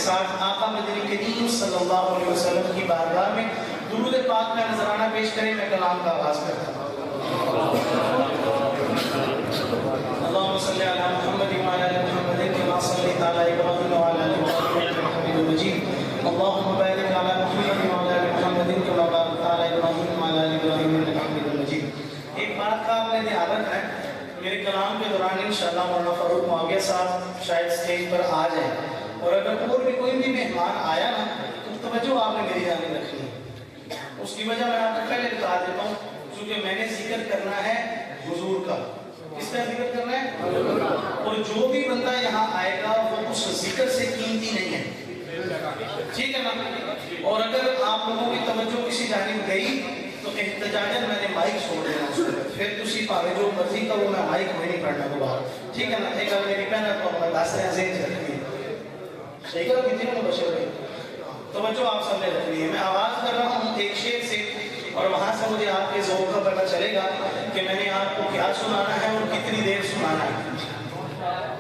ساتھ آقا مدنی کریم صلی اللہ علیہ وسلم کی بارگاہ میں درود پاک کا نذرانہ پیش کریں. میں کلام کا آغاز کرتا ہوں. اللهم صل على محمد وعلى ال محمد كما صليت على ابراهيم وعلى ال ابراهيم انك حميد مجيد. اللهم بارك على محمد وعلى ال محمد كما باركت على ابراهيم وعلى ال ابراهيم انك حميد مجيد. ایک بات کا آپ نے دھیان رکھنا ہے, میرے کلام کے دوران انشاءاللہ مولانا فاروق معاویہ صاحب شاید اسٹیج پر آ جائیں, اور اگر اور بھی کوئی بھی مہمان آیا نا تو توجہ آپ نے میری جانب رکھنی ہے. اس کی وجہ میں آپ کو پہلے بتا دیتا ہوں, کیونکہ میں نے ذکر کرنا ہے حضور کا. کس کا ذکر کرنا ہے؟ اور جو بھی بندہ یہاں آئے گا وہ اس ذکر سے قیمتی نہیں ہے, ٹھیک ہے نا. اور اگر آپ لوگوں کی توجہ کسی جانب گئی تو احتجاجاً میں نے مائک چھوڑ دینا اس کو, پھر تسی پاوے جو مرضی کرو, میں مائک میں نہیں پڑھنا دوبارہ, ٹھیک ہے نا. ایک اگر میری پہنا تو میں دس رہے ہیں ذہن سے رکھنی ہے, صحیح کرو کتنے ہوں بشر بھائی, توجہ آپ سب نے رکھنی ہے. میں آواز کر رہا ہوں ایک شعر سے, اور وہاں سے مجھے آپ کے ذوق کا پتہ چلے گا کہ میں نے آپ کو کیا سنانا ہے اور کتنی دیر سنانا ہے.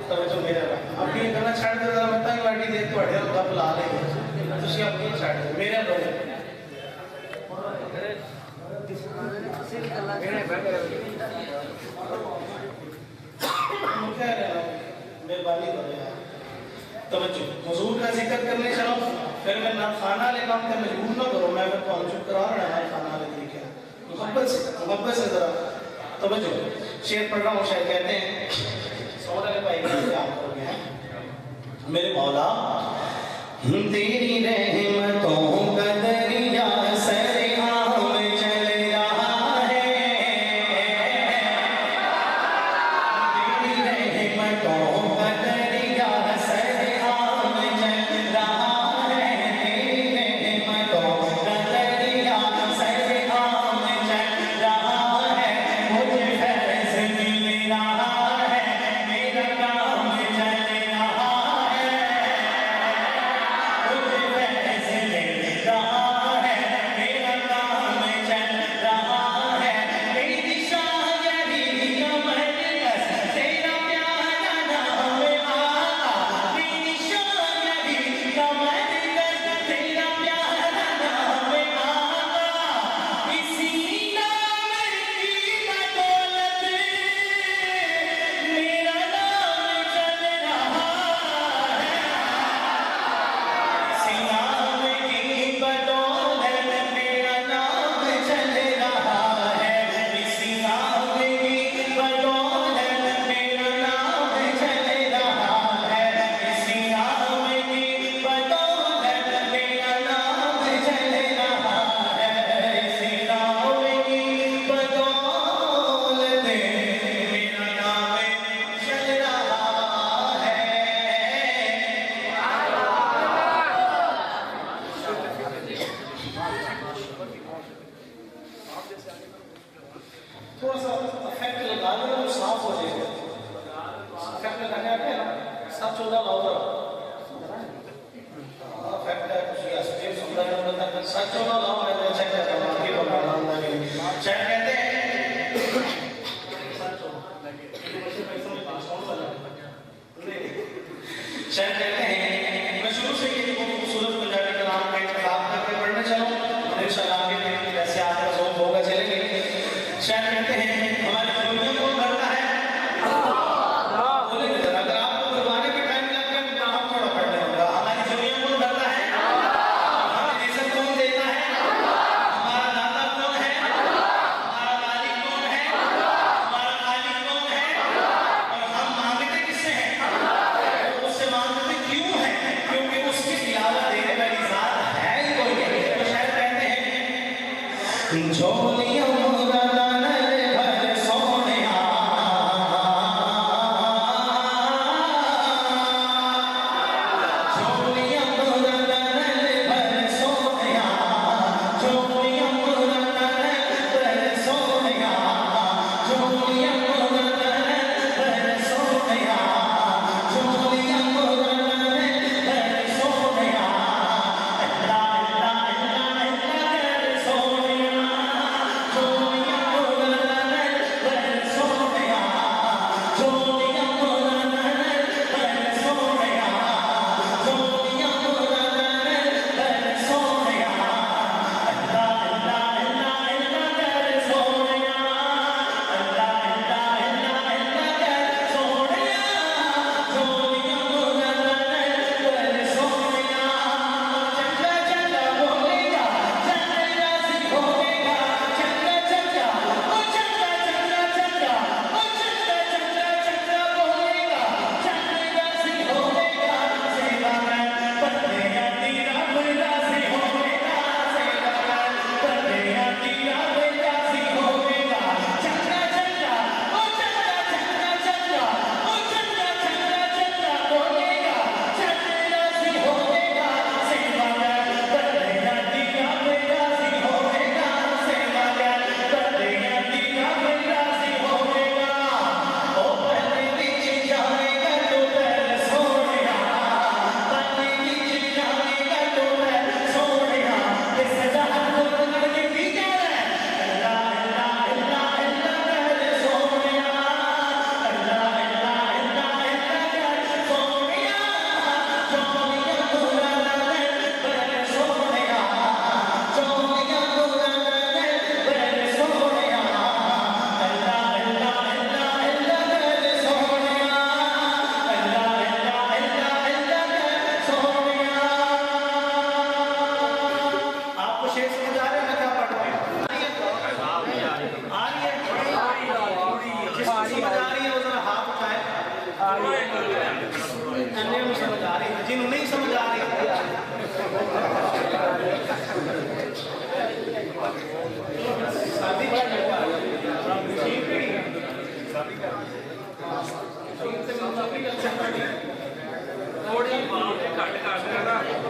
توجہ میرا رہا, آپ یہ کرنا چھاڑ دے ذرا, مطلب ہی واٹی دیر تو اڑے گپ لا لیں گے, تسی آپ یہ چھاڑ دے میرا رہو. مہربانی کرو یار, توجہ. حضور کا ذکر کرنے چلو, پھر میں نہ خانہ لے کام تے مجبور نہ کرو, میں تو چپ کرا رہا ہوں خانہ لے طریقے محبت سے ذرا توجہ. شعر پڑھ رہا ہوں, شاید کہتے ہیں سوال علی بھائی کا آپ کرو گے. میرے مولا تیری رحمتوں کا دریا تھوڑا سا افیکٹ لگا دیں تو صاف ہو جائے گا. افیکٹ لگانے آتے ہیں نا, سب 14 لاؤ ذرا افیکٹ ہے کچھ اسٹیپ سمجھا جاتا ہے, سب 14 لاؤ میں چیک کرتا ہوں آپ کی بتانا ہوں. شاید کہتے ہیں شاید کہتے ہیں میں شروع سے یہ بہت خوبصورت پنجابی کلام کا انتخاب کر کے پڑھنا چاہوں, انشاءاللہ آگے ویسے آپ کا ذوق ہوگا چلے گا. شاید کہتے ہیں ہماری ضروریت کون بھرتا ہے؟ بولیں گے ذرا, اگر آپ کو قربانے کے ٹائم لگ گیا تو آپ تھوڑا پڑھ لیں گا. ہماری ضروریت کون بھرتا ہے؟ ہمیں رزق کون دیتا ہے؟ ہمارا داتا کون ہے؟ ہمارا مالک کون ہے؟ ہمارا خالق کون ہے؟ اور ہم مانگتے کس سے ہیں؟ اس سے مانگتے کیوں ہیں؟ کیونکہ اس کے علاوہ دینے والی ذات ہے ہی کوئی نہیں. تو شاید کہتے ہیں جھولیاں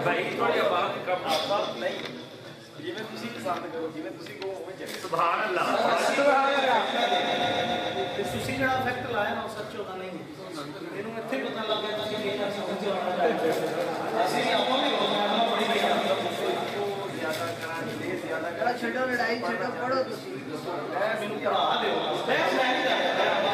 ਭਾਈ ਤੁਹਾਡੀ ਆਵਾਜ਼ ਕੰਮ ਕਰਦਾ ਨਹੀਂ, ਜਿਵੇਂ ਤੁਸੀਂ ਪਸੰਦ ਕਰੋ, ਜਿਵੇਂ ਤੁਸੀਂ ਕਹੋ ਉਵੇਂ ਚੱਲੇ। ਸੁਭਾਨ ਅੱਲਾਹ। ਤੁਸੀਂ ਜਿਹੜਾ ਇਫੈਕਟ ਲਾਇਆ ਨਾ ਉਹ ਸੱਚ ਹੋਦਾ ਨਹੀਂ, ਇਹਨੂੰ ਇੱਥੇ ਪਤਾ ਲੱਗ ਗਿਆ ਤੁਸੀਂ ਕੀ ਕਰ ਸਕਦੇ ਹੋ। ਅਸੀਂ ਆਪਾਂ ਵੀ ਬੋਲਣਾ ਬੜੀ ਜ਼ਿਆਦਾ ਕਰਾਂਗੇ, ਜ਼ਿਆਦਾ ਕਰਾ ਛੱਡੋ, ਲੜਾਈ ਛੱਡੋ, ਪੜੋ ਤੁਸੀਂ। ਮੈਨੂੰ ਪੜਾ ਦਿਓ, ਮੈਂ ਨਹੀਂ ਕਰਦਾ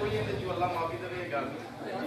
ਕੋਈ ਇਹਦੇ ਚ ਅੱਲਾਹ ਮਾਫੀ ਦੇਵੇ ਇਹ ਗੱਲ।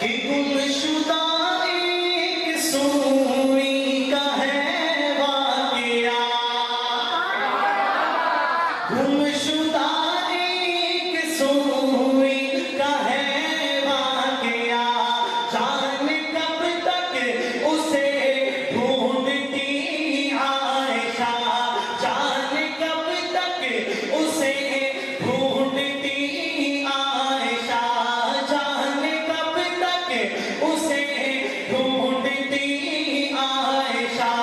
کہ گمشدہ ایک سوئی کا ہے واقعہ، گمشدہ ایک سوئی کا ہے واقعہ، جانے کب تک اسے ڈھونڈتی عائشہ، جانے کب تک اسے ڈھونڈتی عائشہ، جانے کب تک اسے ڈھونڈتی عائشہ،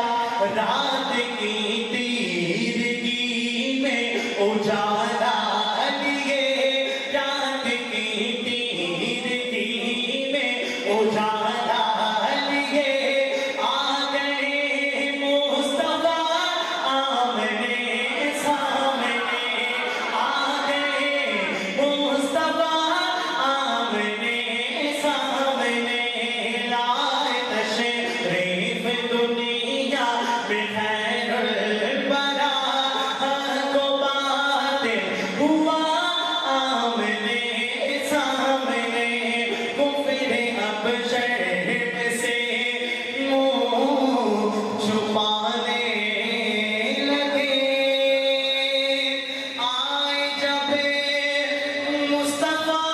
رات کی تیرگی میں اجالا لیے، رات کی تیرگی میں اجالا لیے، آ گئے مصطفیٰ آمنے سامنے، آ گئے مصطفیٰ آمنے سامنے، لائے تشریف دنیا میں خیر الورا، حق و باطل ہوا آمنے سامنے، کفر اب شرم سے منہ چھپانے لگے، آئے جب مصطفیٰ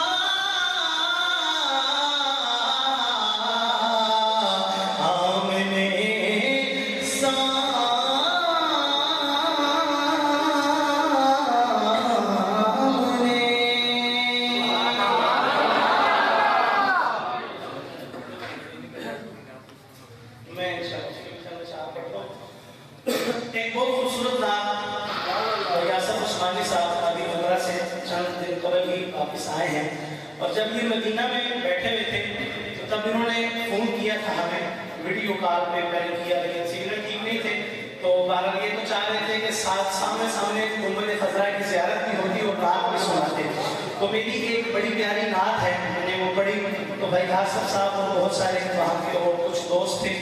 آمنے میں انشاءاللہ پڑھتا ہوں۔ ایک بہت خوبصورت نام یاسر عثمانی صاحب ابھی عمرہ سے چند دن قبل ہی واپس آئے ہیں، اور جب یہ مدینہ میں بیٹھے ہوئے تھے تو تب انہوں نے فون کیا تھا ہمیں، ویڈیو کال پہ پہلے کیا، لیکن سگنل ٹھیک نہیں تھے، تو بہرحال یہ تو چاہ رہے تھے کہ سامنے سامنے گنبد خضرا کی زیارت بھی ہوتی اور نعت بھی سناتے۔ تو میری ایک بڑی پیاری نعت ہے، میں نے وہ پڑھی تو بھائی حاصل صاحب اور بہت سارے وہاں کے اور کچھ دوست تھے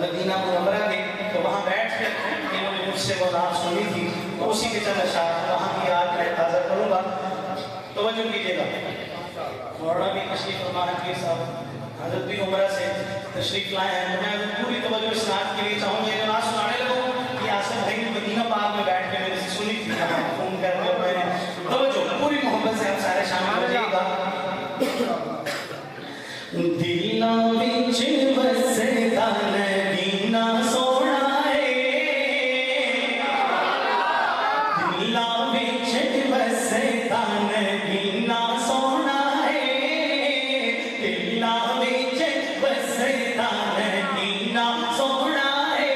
مدینہ منورہ کے، تو وہاں بیٹھ کر انہوں نے مجھ سے وہ نعت سنی تھی، تو اسی کے چند اشعار وہاں کی یاد میں تازہ کروں گا، توجہ کیجیے گا۔ مولانا بھی تشریف فرما ہے صاحب، حضرت بھی عمرہ سے تشریف لائے ہیں، میں پوری توجہ اس نعت کے لیے چاہوں گا، یہ نعت سنانے لگوں کہ آصف بھائی نے مدینہ پاک میں بیٹھ کے میرے سے سنی تھی، فون کر کے میں نے توجہ پوری محبت سے ہم سارے شامل ہو جائے گا۔ دلاں وچ وسدا مدینہ سونا ہے، دلاں وچ وسدا مدینہ سونا ہے، دلاں وچ وسدا مدینہ سونا ہے،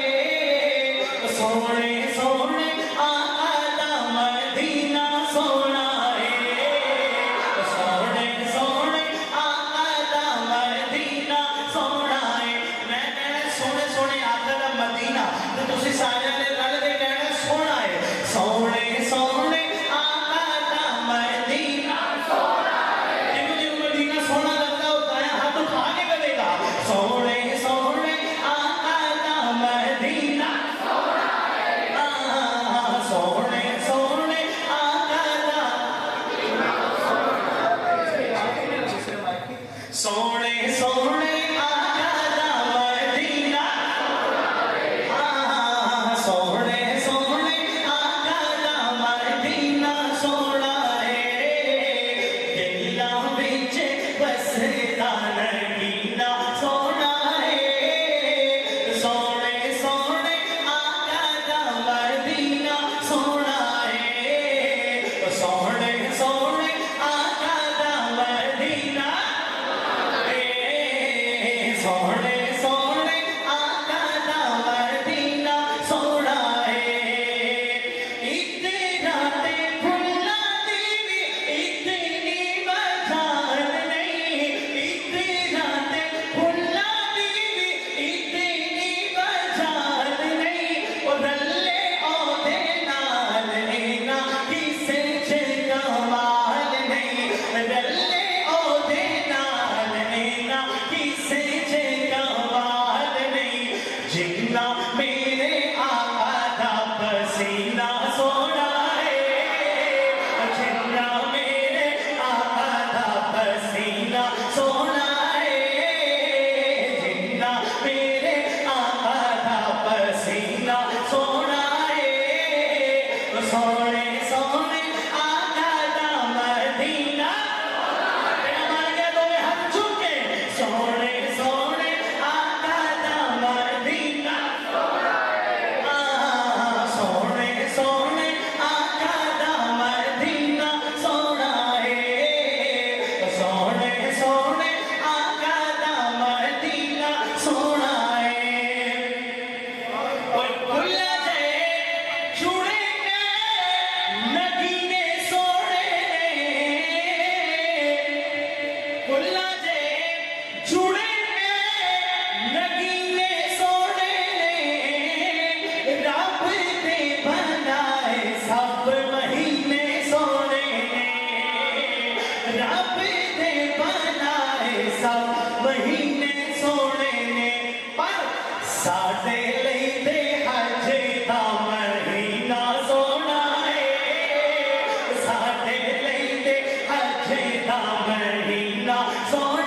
سونے سونے آقا دا مدینہ سونا ہے، سونے سونے آقا دا مدینہ سونا ہے، میں کہنا سونے سونے آقا دا مدینہ، تو تسی سارے نے رل کے کہنا سونا ہے، سونے سونے آقا دا مدینہ سونا ہے، جنہوں جنہوں مدینہ سونا لگتا ہوتا ہے ہاتھ اٹھا کے کرے گا، سونے سونے آقا دا مدینہ سونا ہے، سونے سونے آقا دا سونے سونے آقا دا مدینہ، سونے سونے آقا دا مدینہ سونا ہے، دلاں وچ وسدا مدینہ سونا ہے، سونے سونے آقا دا مدینہ سونا ہے، سونے سونے آقا دا مدینہ، بھلا جے جڑے نگینے سونے نے رب دے بنائے سب مہینے سونے نے رب دے بنائے سب مہینے سونے نے پر ساڈے لئی تے حج دا مہینہ سونا ہے ساڈے لئی تے حج دا مہینہ سونا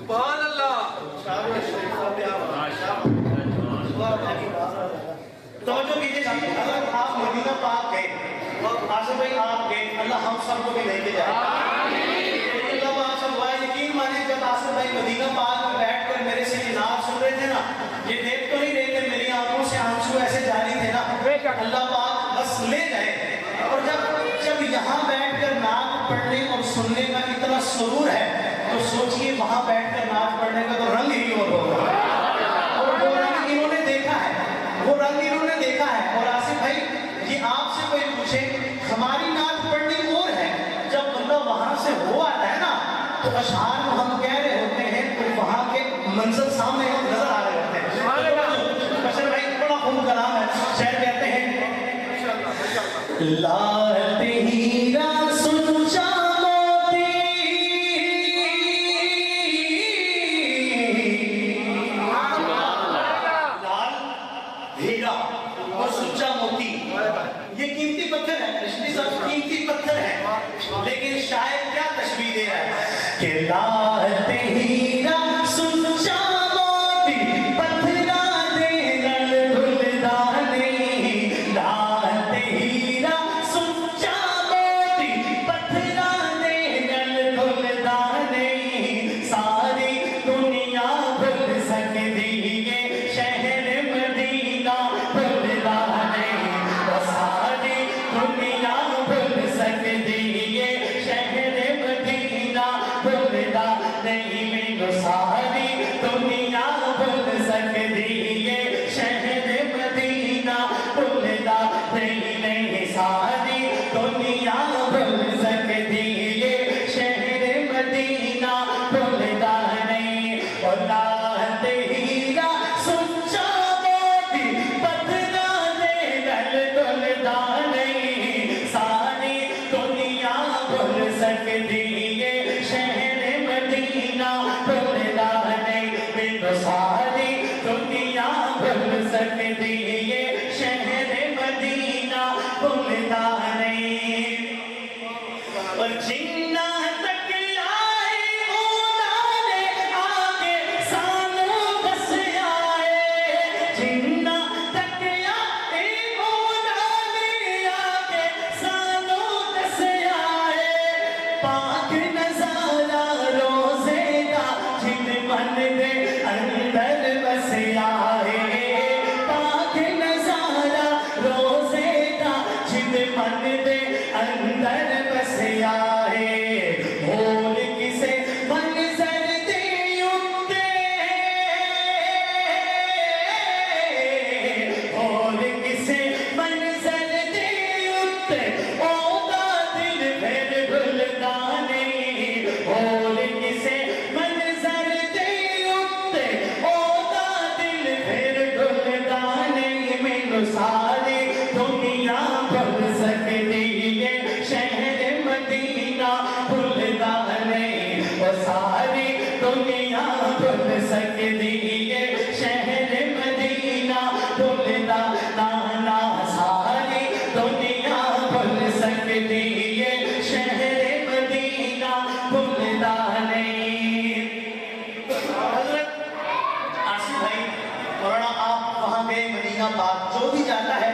سبحان اللہ توجہ کیجیے، اگر آپ مدینہ پاک گئے، آصف بھائی آپ گئے، اللہ ہم سب کو بھی لے کے جائے۔ اللہ پاک سے دعا ہے، یقین مانیے جب آصف بھائی مدینہ پاک میں بیٹھ کر میرے سے نعت سن رہے تھے نا، یہ دیکھ تو نہیں رہے تھے میری آنکھوں سے آنسو ایسے جاری تھے نا، اللہ پاک بس لے جائے۔ اور جب یہاں بیٹھ کر نعت پڑھنے اور سننے کا اتنا سرور ہے تو سوچئے وہاں بیٹھ کر نعت پڑھنے کا تو رنگ ہی اور ہوگا، اور وہ رنگ انہوں نے دیکھا ہے، وہ رنگ انہوں نے دیکھا ہے۔ اور آصف بھائی یہ آپ سے کوئی پوچھے، ہماری نعت پڑھنی اور ہے، جب بندہ وہاں سے ہو آتا ہے نا تو اشعار کو ہم کہہ رہے ہوتے ہیں تو وہاں کے منظر سامنے نظر آ رہے ہوتے ہیں۔ بشر بھائی بڑا خوب کلام ہے، شعر کہتے ہیں لال ہیرا سچا موتی لال ہیرا اور سچا موتی، یہ قیمتی پتھر ہے، رشدی صاحب قیمتی پتھر ہے، لیکن شاعر کیا تشبیہ دے رہا ہے کہ لال ہیرا سچا موتی پتھرا دے گل دھلدانے، لال ہیرا سچا موتی پتھرا دے گل دھلدانے، ساری دنیا بھول سکتی ہے شہر مدینہ بھلدا نہیں، وہ ساری دنیا بھول سکتی ہے شہر مدینہ بھلدا نہیں، مینوں ساری دنیا بھول سکتی ہے شہر مدینہ بھلدا نہیں، نہیں ساری دنیا بھول سکتی ہے شہر مدینہ بھلدا نہیں، اور لال ہیرا سچا موتی پتھرا دے گل دھلدا نہیں، ساری دنیا بھول سکتی ہے شہر مدینہ بھلدا نہیں، مینوں ساری دنیا بھول سکتی ہے شہر مدینہ بھلدا نہیں، اور جنہ تک آئے انہاں نے آگے سانوں دس آئے، جنہ تک آئے انہاں نے آگے سانوں دس آئے، پاک نظارہ روزے دا جن من دے اندر بس آئے، پاک نظارہ روزے دا جن من دے اندر بس آئے، بھول کسے منظر دے اتے، بھول کسے منظر دے اتے، اودا دل پھر بھلدا نہیں، بھول کسے منظر دے اتے، اودا دل پھر بھلدا نہیں، مینوں ساری دنیا بھول سکتی ہے شہر مدینہ بھلدا نہیں، وہ ساری دنیا بھول سکتی ہے شہر مدینہ بھلدا نہ، ساری دنیا بھول سکتی ہے شہر مدینہ بھلدا نہیں۔ حضرت آصف بھائی مولانا آپ وہاں گئے مدینہ پاک، جو بھی جاتا ہے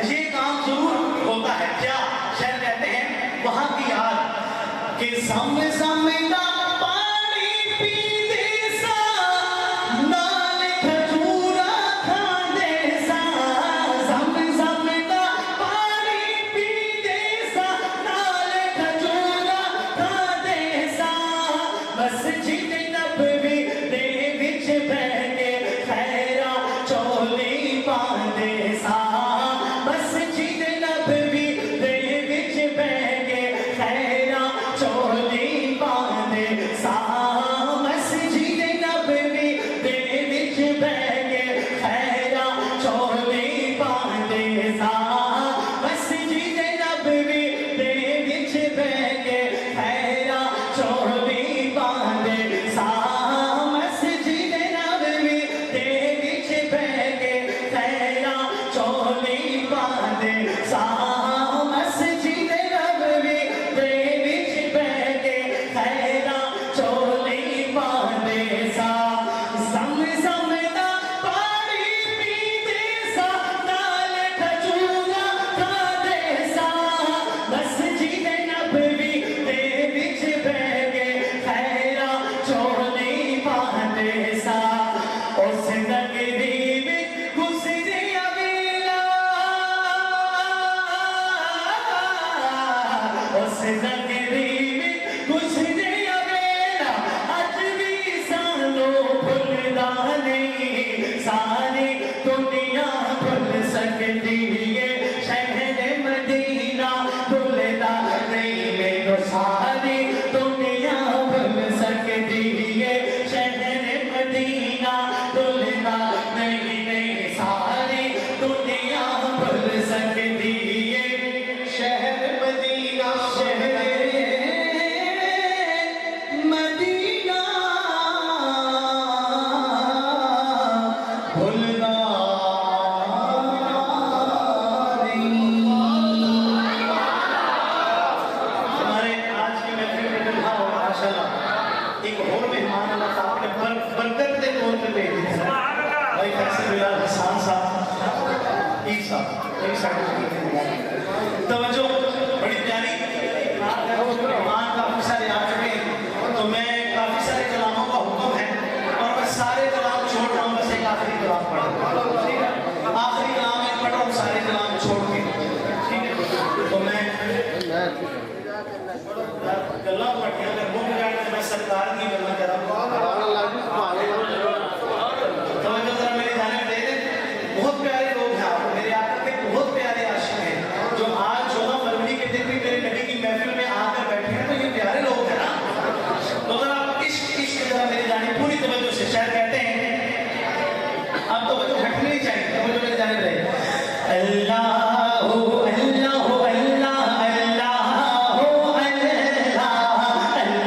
یہ کام ضرور ہوتا ہے، کیا شہر کہتے ہیں وہاں کی یاد کہ زم زم دا پانی پیندے سا، نال کھجورا کھاندے سا، زم زم دا پانی پیندے سا، نال کھجورا کھاندے سا، مسجد نبوی دے وچ بیٹھ کے خیرا چولی پاندے سا، مسجد نبوی دے وچ بیٹھ کے خیرا چولی پاندے نہیں ساری دنیا بھول سکتی یہ شہر مدینہ بھولتا نہیں میرے ساری دنیا بھول سکتی یہ شہر مدینہ بھولتا نہیں ساری دنیا بھول سکتی یہ شہر مدینہ بھولنا نہیں۔ ہمارے آج کی محفل میں دلہا اور ماشاءاللہ ایک اور مہمان اللہ صاحب نے برکت کے طور پہ بھیج دیا ہے بھائی فیصل بلال حسان صاحب ایک صاحب ایک ساتھ توجہ بڑی پیاری مہمان کافی سارے آ چکے ہیں تو میں کافی سارے کلاموں کا حکم ہے اور میں سارے کلام چھوڑ رہا ہوں بس ایک آخری کلام پڑھ رہا ہوں ٹھیک ہے آخری کلام ایک پڑھ رہا ہوں سارے کلام چھوڑ کے ٹھیک ہے تو میں گلہ پڑھیا اگر مک جائے تو میں سرکار کی گلہ کر رہا ہوں توجہ ذرا میری جانب دے دیں بہت پیارے لوگ ہیں آپ میرے آقا کے بہت پیارے عاشق ہیں جو آج 14 فروری کے دن بھی میرے نبی کی محفل میں آ کر بیٹھے ہیں تو یہ پیارے لوگ ہیں نا تو ذرا عشق عشق ذرا میری جانب پوری توجہ سے شاید کہتے ہیں اب توجہ ہٹنی نہیں چاہیے توجہ میری جانب رہے اللہ اللہ اللہ اللہ اللہ اللہ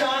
4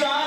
4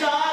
4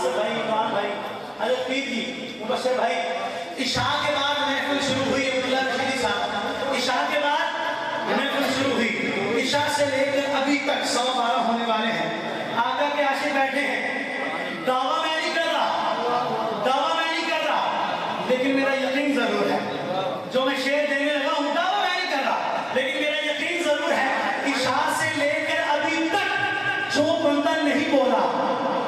ناصر بھائی، عمران بھائی، حضرت پیر جی، مبشر بھائی. عشاء کے بعد محفل شروع ہوئی. عبداللہ رشیدی صاحب، عشاء کے بعد محفل شروع ہوئی. عشاء سے لے کر ابھی تک 12:15 ہونے والے ہیں. آقا کے عاشق بیٹھے ہیں. دعویٰ میں نہیں کر رہا، لیکن میرا یقین ضرور ہے جو میں شعر دینے لگا ہوں. دعویٰ میں نہیں کر رہا، لیکن میرا یقین ضرور ہے عشاء سے لے کر ابھی تک جو بندہ نہیں بولا،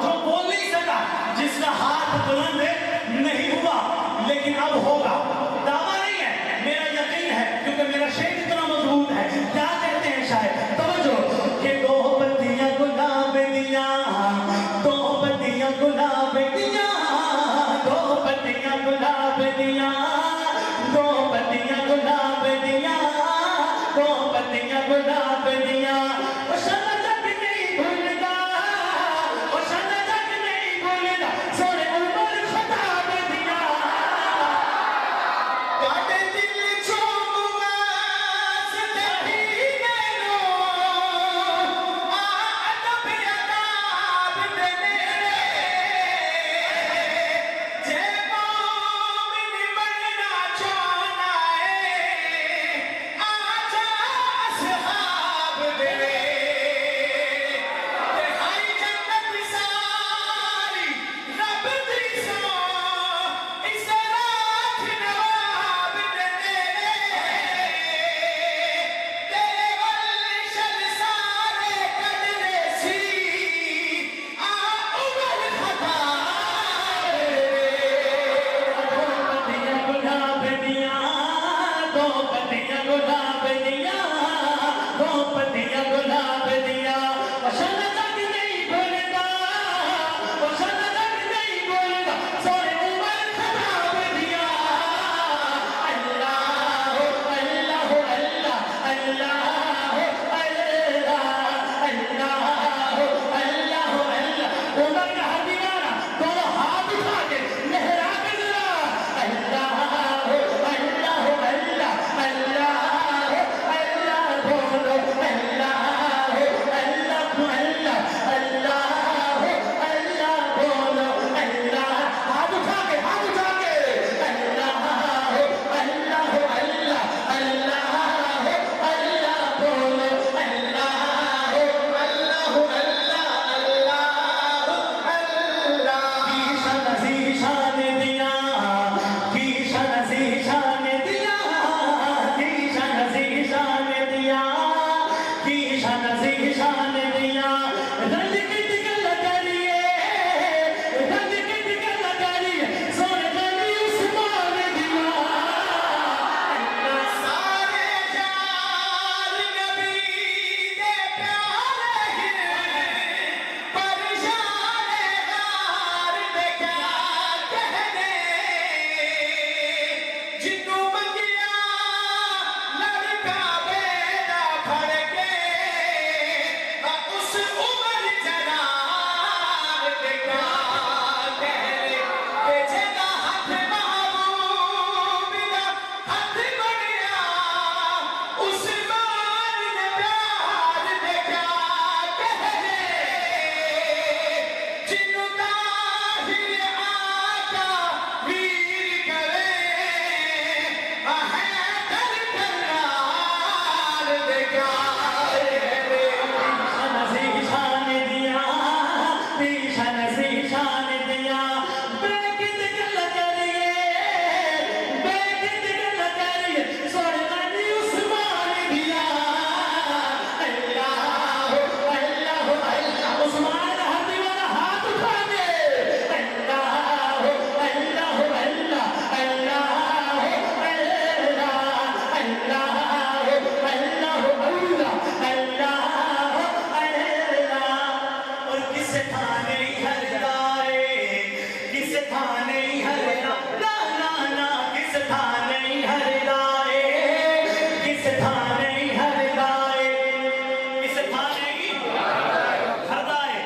جو بول نہیں سکا، جس کا ہاتھ بلند نہیں ہوا، لیکن اب ہوگا. دعویٰ نہیں ہے، میرا یقین ہے، کیونکہ میرا شعر اتنا مضبوط ہے. کیا کہتے ہیں شاعر؟ توجہ کہ دو پتیاں گلاب دیاں، دو پتیاں گلاب دیاں، دو پتیاں گلاب دیاں، دو پتیاں گلاب دیاں، دو پتیاں گلاب دیاں. وہ شان تک نہیں بھولتا، وہ شان تک نہیں بھولتا، سونے عمر خطاب دیاں. کاٹے دل چھوڑا ستے ہی نینو، آدب عذاب دے میرے، جے مومن بننا چاہنا ہے، آجا اصحاب دے. تہائی جنت ساری رب دی سو، اس رات نواب دے میرے، تیرے والشل سارے کڈنے سی، عمر خطاب دے. دو پتیاں گلاب دیاں، دو پتیاں گلاب دیاں. وہ شان تک نہیں بھولتا، وہ شان تک نہیں بھولتا، سونے عمر خطاب دیاں. اللہ اللہ اللہ اللہ اللہ اللہ اللہ اللہ. عمر کا ہر دیوانہ دونوں ہاتھ اٹھا کے لہرا کے ذرا اللہ اللہ اللہ اللہ اللہ بولو. اللہ اللہ اللہ اللہ اللہ بولو. اللہ ہاتھ اٹھا کے اللہ اللہ اللہ اللہ اللہ بولو. اللہ اللہ اللہ کی شان دیاں، کی شان دیاں، کی شان دیاں، کی شان دیاں. رنگ کی گل کریے، رنگ کی گل کریے، سونے نبی عثمان دیاں. سارے جان نبی دے پیارے ہیں، پریشان غار دے کیا کہنے، جنوں منگیا لڑکا بیڑا پھڑ کے، اس عمر جناب دے کیا کہنے، کہ جدا ہاتھ محبوب دا ہاتھ بڑیا، عثمان دے پیار دے کیا کہنے، جنوں طاہر آقا ویر کرے، حیدر کرار دے کیا کہنے. شان دیاں، شان دیاں، بے کت گل کریے، بے کت گل کریے، سونے نبی عثمان دیاں. اللہ اللہ اللہ. عثمان کا ہر دیوانہ ہاتھ اٹھا دے. اللہ اللہ اللہ اللہ اللہ اللہ اللہ اللہ. اور کس تھانے ہر دائے، کس تھانے ہر لا لا لا، کس تھانے ہر دائے، کس تھانے ہر دائے، کس تھانے ہر دائے.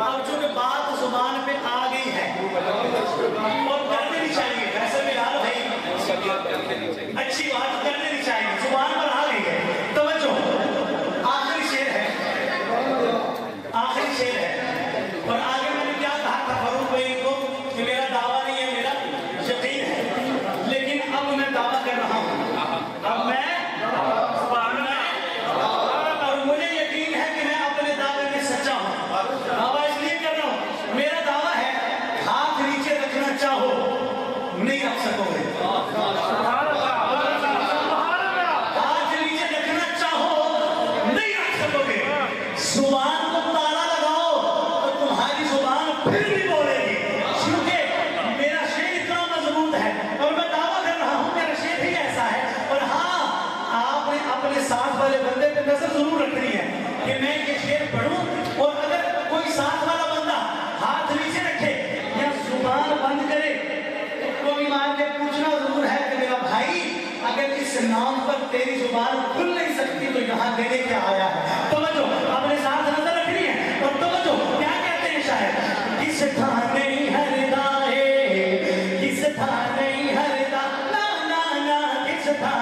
اب چونکہ بات زبان پہ آ گئی ہے اور کرنے نہیں چاہیے، ویسے بھی یار بھائی اچھی بات کرنے نہیں چاہیے، زبان پر آ گئی ہے. توجہ، آخری شعر ہے، آخری شعر ہے. اور آگے میں نے کیا کہا تھا، ساتھ والے بندے پہ نظر ضرور رکھنی ہے کہ میں یہ شعر پڑھوں، اور اگر کوئی ساتھ والا بندہ ہاتھ نیچے رکھے یا زبان بند کرے تو کوئی مار کے پوچھنا ضرور ہے کہ میرا بھائی اگر اس نام پر تیری زبان کھل نہیں سکتی تو یہاں دینے کیا آیا ہے؟ توجہ، اپنے ساتھ نظر رکھنی ہے، اور توجہ کیا کہتے ہیں شاعر، کس تھا نہیں ہر دائے، کس تھا نہیں ہر دا نا نا نا، کس تھا